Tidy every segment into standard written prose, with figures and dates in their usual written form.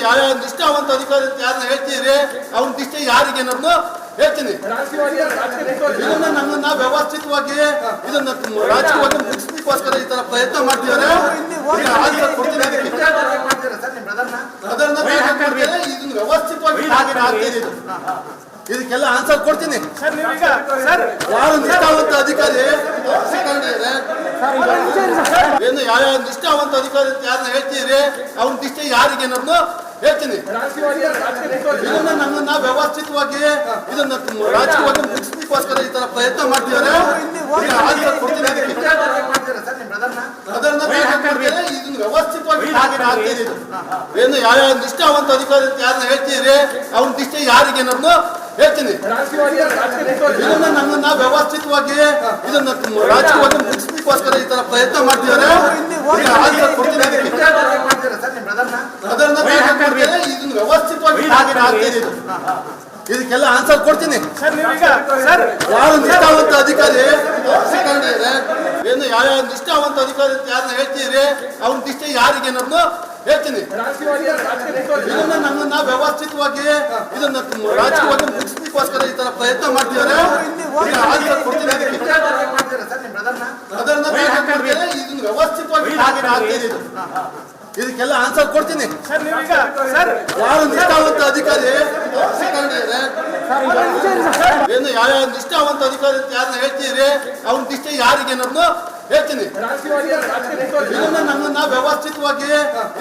ಯಾವ ನಿಷ್ಠಾವಂತ ಅಧಿಕಾರಿ ಅಂತ ಯಾರನ್ನ ಹೇಳ್ತೀರಿ ಅವ್ನ ನಿಷ್ಠೆ ಯಾರಿಗೆ ಅನ್ನೋದನ್ನು ಹೇಳ್ತೀನಿ. ಇದನ್ನ ನಮ್ಮನ್ನ ವ್ಯವಸ್ಥಿತವಾಗಿ ಇದನ್ನ ರಾಜಕೀಯವಾಗಿ ಮುಗಿಸ್ಲಿಕ್ಕೋಸ್ಕರ ಈ ತರ ಪ್ರಯತ್ನ ಮಾಡ್ತಿದ್ದಾರೆ. ಅದನ್ನ ಇದನ್ನ ವ್ಯವಸ್ಥಿತವಾಗಿ ಇದಕ್ಕೆಲ್ಲ ಆನ್ಸರ್ ಕೊಡ್ತೀನಿ. ಯಾರು ನಿಷ್ಠಾವಂತ ಅಧಿಕಾರಿ ಏನು ಯಾವ ನಿಷ್ಠಾವಂತ ಅಧಿಕಾರಿ ಅಂತ ಯಾರನ್ನ ಹೇಳ್ತೀರಿ ಅವ್ನ ನಿಷ್ಠೆ ಯಾರಿಗೆ ಅನ್ನೋದನ್ನು ಹೇಳ್ತೀನಿ. ಇದನ್ನ ನಮ್ಮನ್ನ ವ್ಯವಸ್ಥಿತವಾಗಿ ಇದನ್ನ ರಾಜಕೀಯವಾಗಿ ಮುಗಿಸ್ಲಿಕ್ಕೋಸ್ಕರ ಈ ತರ ಪ್ರಯತ್ನ ಮಾಡ್ತಿದ್ದಾರೆ. ಆನ್ಸರ್ ಕೊಡ್ತೀನಿ. ಅದನ್ನ ಇದನ್ನ ವ್ಯವಸ್ಥಿತವಾಗಿ ಏನು ಯಾವ ನಿಷ್ಠಾವಂತ ಅಧಿಕಾರಿ ಅಂತ ಯಾರನ್ನ ಹೇಳ್ತೀರಿ ಅವ್ನ ನಿಷ್ಠೆ ಯಾರಿಗೆ ಅನ್ನೋದನ್ನು ಹೇಳ್ತೀನಿ. ಇದನ್ನ ನಮ್ಮನ್ನ ವ್ಯವಸ್ಥಿತವಾಗಿ ಇದನ್ನ ರಾಜಕೀಯವಾಗಿ ಮುಗಿಸ್ಲಿಕ್ಕೋಸ್ಕರ ಈ ತರ ಪ್ರಯತ್ನ ಮಾಡ್ತಿದ್ದಾರೆ. ಆನ್ಸರ್ ಕೊಡ್ತೀನಿ. ಅದನ್ನ ಇದನ್ನ ವ್ಯವಸ್ಥಿತವಾಗಿ ಇದಕ್ಕೆಲ್ಲ ಆನ್ಸರ್ ಕೊಡ್ತೀನಿ. ಯಾರು ನಿಷ್ಠಾವಂತ ಅಧಿಕಾರಿ ಏನು ಯಾವ ನಿಷ್ಠಾವಂತ ಅಧಿಕಾರಿ ಅಂತ ಯಾರನ್ನ ಹೇಳ್ತೀರಿ ಅವ್ನ ನಿಷ್ಠೆ ಯಾರಿಗೆ ಅನ್ನೋದನ್ನು ಹೇಳ್ತೀನಿ. ಇದನ್ನ ನಮ್ಮನ್ನ ವ್ಯವಸ್ಥಿತವಾಗಿ ಇದನ್ನ ರಾಜಕೀಯವಾಗಿ ಮುಗಿಸ್ಲಿಕ್ಕೋಸ್ಕರ ಈ ತರ ಪ್ರಯತ್ನ ಮಾಡ್ತಿದ್ದಾರೆ. ಆನ್ಸರ್ ಕೊಡ್ತೀನಿ. ಅದನ್ನ ಇದನ್ನ ವ್ಯವಸ್ಥಿತವಾಗಿ ಇದಕ್ಕೆಲ್ಲ ಆನ್ಸರ್ ಕೊಡ್ತೀನಿ. ಯಾರು ನಿಷ್ಠಾವಂತ ಅಧಿಕಾರಿ ಏನು ಯಾವ ನಿಷ್ಠಾವಂತ ಅಧಿಕಾರಿ ಅಂತ ಯಾರನ್ನ ಹೇಳ್ತೀರಿ ಅವ್ನ ನಿಷ್ಠೆ ಯಾರಿಗೆ ಅನ್ನೋದನ್ನು ಹೇಳ್ತೀನಿ. ಇದನ್ನ ನಮ್ಮನ್ನ ವ್ಯವಸ್ಥಿತವಾಗಿ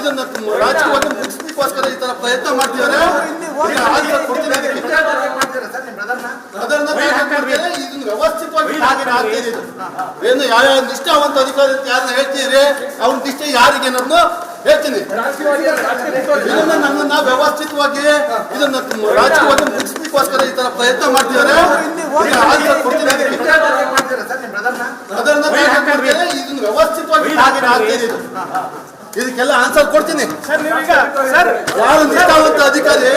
ಇದನ್ನ ರಾಜಕೀಯವಾಗಿ ಮುಗಿಸ್ಲಿಕ್ಕೋಸ್ಕರ ಈ ತರ ಪ್ರಯತ್ನ ಮಾಡ್ತಿದ್ದಾರೆ. ಆನ್ಸರ್ ಕೊಡ್ತೀನಿ. ಅದನ್ನ ಇದನ್ನ ವ್ಯವಸ್ಥಿತವಾಗಿ ಏನು ಯಾವ ನಿಷ್ಠಾವಂತ ಅಧಿಕಾರಿ ಅಂತ ಯಾರನ್ನ ಹೇಳ್ತೀರಿ ಅವ್ನ ನಿಷ್ಠೆ ಯಾರಿಗೆ ಅನ್ನೋದನ್ನು ಹೇಳ್ತೀನಿ. ಇದನ್ನ ನಮ್ಮನ್ನ ವ್ಯವಸ್ಥಿತವಾಗಿ ಇದನ್ನ ರಾಜಕೀಯವಾಗಿ ಮುಗಿಸ್ಲಿಕ್ಕೋಸ್ಕರ ಈ ತರ ಪ್ರಯತ್ನ ಮಾಡ್ತಿದ್ದಾರೆ. ಆನ್ಸರ್ ಕೊಡ್ತೀನಿ. ಅದನ್ನ ಇದನ್ನ ವ್ಯವಸ್ಥಿತವಾಗಿ ಇದಕ್ಕೆಲ್ಲ ಆನ್ಸರ್ ಕೊಡ್ತೀನಿ. ಯಾರು ನಿಷ್ಠಾವಂತ ಅಧಿಕಾರಿ